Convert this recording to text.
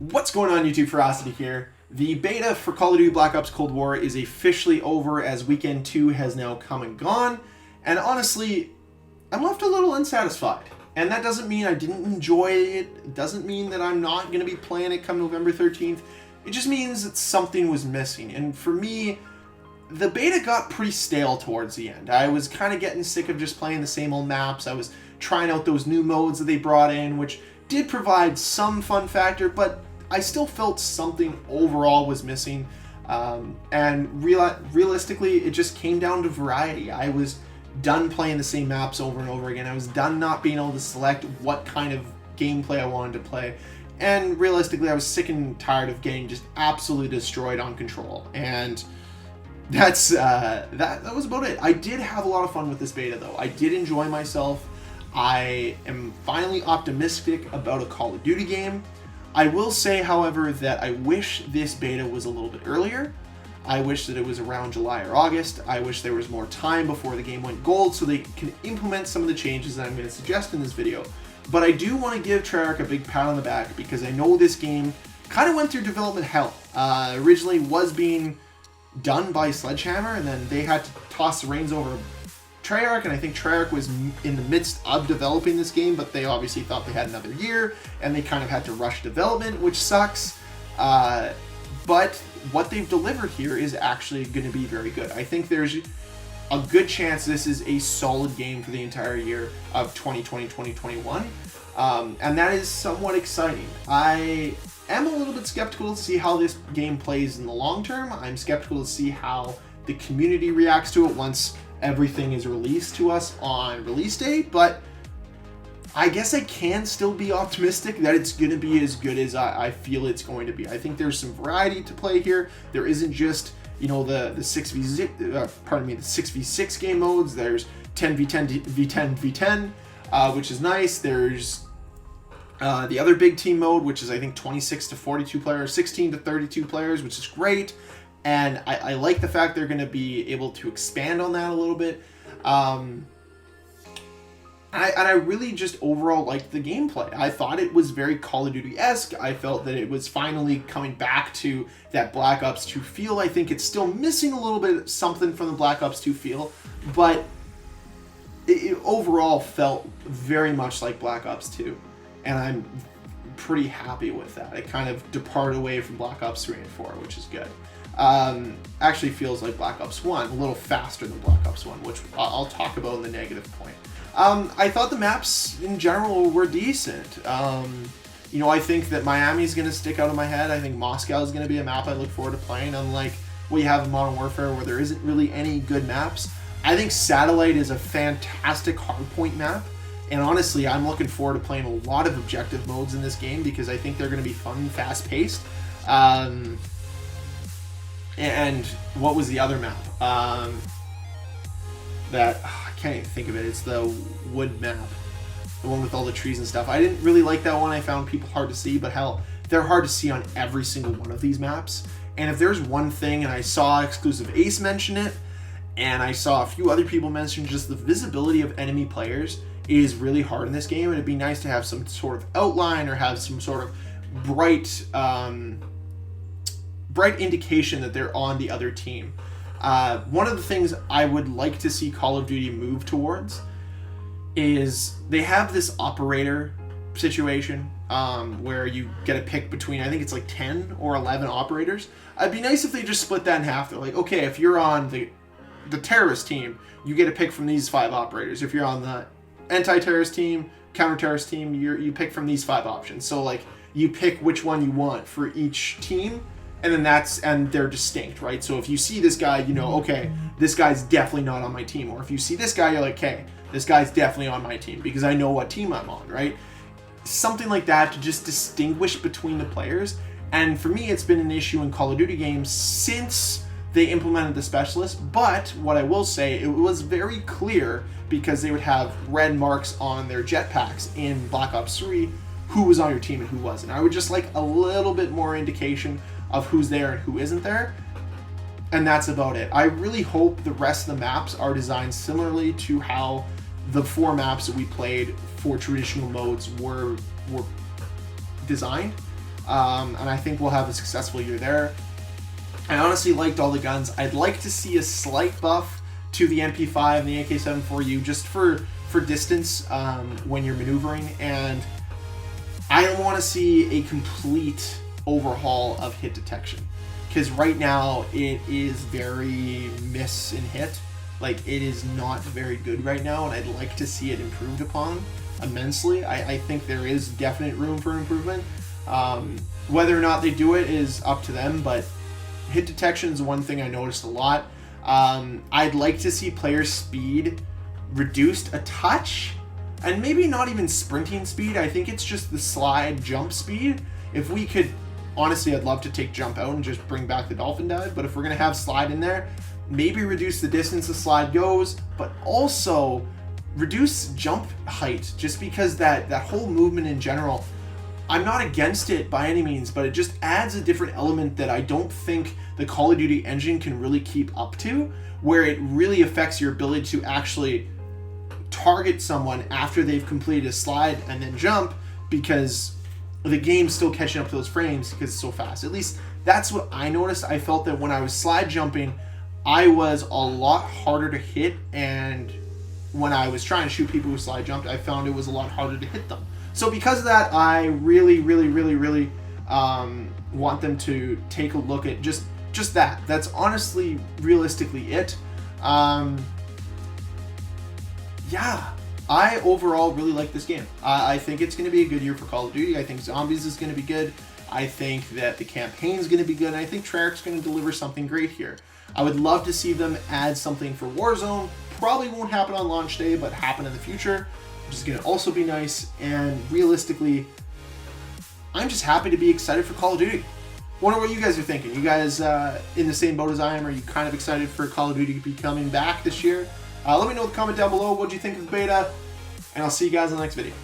What's going on, YouTube? Ferocity here. The beta for Call of Duty Black Ops Cold War is officially over as Weekend 2 has now come and gone. And honestly, I'm left a little unsatisfied. And that doesn't mean I didn't enjoy it. It doesn't mean that I'm not going to be playing it come November 13th. It just means that something was missing. And for me, the beta got pretty stale towards the end. I was kind of getting sick of just playing the same old maps. I was trying out those new modes that they brought in, which did provide some fun factor, but I still felt something overall was missing. Realistically, it just came down to variety. I was done playing the same maps over and over again. I was done not being able to select what kind of gameplay I wanted to play. And realistically, I was sick and tired of getting just absolutely destroyed on Control. And that's that was about it. I did have a lot of fun with this beta, though. I did enjoy myself. I am finally optimistic about a Call of Duty game. I will say, however, that I wish this beta was a little bit earlier. I wish that it was around July or August. I wish there was more time before the game went gold so they can implement some of the changes that I'm going to suggest in this video. But I do want to give Treyarch a big pat on the back because I know this game kind of went through development hell. Originally was being done by Sledgehammer, and then they had to toss the reins over Treyarch, and I think Treyarch was in the midst of developing this game, but they obviously thought they had another year, and they kind of had to rush development, which sucks. But what they've delivered here is actually going to be very good. I think there's a good chance this is a solid game for the entire year of 2020-2021, and that is somewhat exciting. I am a little bit skeptical to see how this game plays in the long term. I'm skeptical to see how the community reacts to it once everything is released to us on release date, but I guess I can still be optimistic that it's going to be as good as I feel it's going to be. I think there's some variety to play here. There isn't just, you know, the 6v6 game modes. There's 10v10 v10 v10, which is nice. There's the other big team mode, which is I think 26 to 42 players, 16 to 32 players, which is great. And I like the fact they're going to be able to expand on that a little bit. And I really just overall liked the gameplay. I thought it was very Call of Duty-esque. I felt that it was finally coming back to that Black Ops 2 feel. I think it's still missing a little bit of something from the Black Ops 2 feel, but it overall felt very much like Black Ops 2. And I'm pretty happy with that. It kind of departed away from Black Ops 3 and 4, which is good. Actually feels like Black Ops 1, a little faster than Black Ops 1, which I'll talk about in the negative point. I thought the maps in general were decent. You know, I think that Miami is going to stick out of my head. I think Moscow is going to be a map I look forward to playing, unlike what you have in Modern Warfare where there isn't really any good maps. I think Satellite is a fantastic hardpoint map, and honestly, I'm looking forward to playing a lot of objective modes in this game because I think they're going to be fun and fast-paced. And what was the other map? I can't even think of it. It's the wood map. The one with all the trees and stuff. I didn't really like that one. I found people hard to see, but hell, they're hard to see on every single one of these maps. And if there's one thing, and I saw Exclusive Ace mention it, and I saw a few other people mention just the visibility of enemy players is really hard in this game, and it'd be nice to have some sort of outline or have some sort of bright indication that they're on the other team. One of the things I would like to see Call of Duty move towards is they have this operator situation where you get a pick between, I think it's like 10 or 11 operators. It'd be nice if they just split that in half. They're like, okay, if you're on the terrorist team, you get a pick from these 5 operators. If you're on the anti-terrorist team, counter-terrorist team, you pick from these 5 options. So like you pick which one you want for each team, and then they're distinct, right? So if you see this guy, you know, okay, this guy's definitely not on my team. Or if you see this guy, you're like, okay, this guy's definitely on my team because I know what team I'm on, right? Something like that to just distinguish between the players. And for me, it's been an issue in Call of Duty games since they implemented the specialist. But what I will say, it was very clear because they would have red marks on their jetpacks in Black Ops 3 who was on your team and who wasn't. I would just like a little bit more indication of who's there and who isn't there, and that's about it. I really hope the rest of the maps are designed similarly to how the 4 maps that we played for traditional modes were designed. and I think we'll have a successful year there. I honestly liked all the guns. I'd like to see a slight buff to the MP5 and the AK-74U just for distance when you're maneuvering, and I want to see a complete overhaul of hit detection, because right now it is very miss and hit. Like, it is not very good right now, and I'd like to see it improved upon immensely. I think there is definite room for improvement. Whether or not they do it is up to them, but hit detection is one thing I noticed a lot. I'd like to see player speed reduced a touch, and maybe not even sprinting speed. I think it's just the slide jump speed. If we could, honestly, I'd love to take jump out and just bring back the dolphin dive, but if we're gonna have slide in there, maybe reduce the distance the slide goes, but also reduce jump height, just because that whole movement in general, I'm not against it by any means, but it just adds a different element that I don't think the Call of Duty engine can really keep up to, where it really affects your ability to actually target someone after they've completed a slide and then jump, because the game's still catching up to those frames because it's so fast. At least that's what I noticed. I felt that when I was slide jumping, I was a lot harder to hit, and when I was trying to shoot people who slide jumped, I found it was a lot harder to hit them. So because of that, I really want them to take a look at just that. That's honestly, realistically it. Yeah, I overall really like this game. I think it's going to be a good year for Call of Duty. I think Zombies is going to be good. I think that the campaign is going to be good. And I think Treyarch's going to deliver something great here. I would love to see them add something for Warzone. Probably won't happen on launch day, but happen in the future, which is going to also be nice. And realistically, I'm just happy to be excited for Call of Duty. Wonder what you guys are thinking. You guys in the same boat as I am? Are you kind of excited for Call of Duty to be coming back this year? Let me know in the comment down below what you think of the beta, and I'll see you guys in the next video.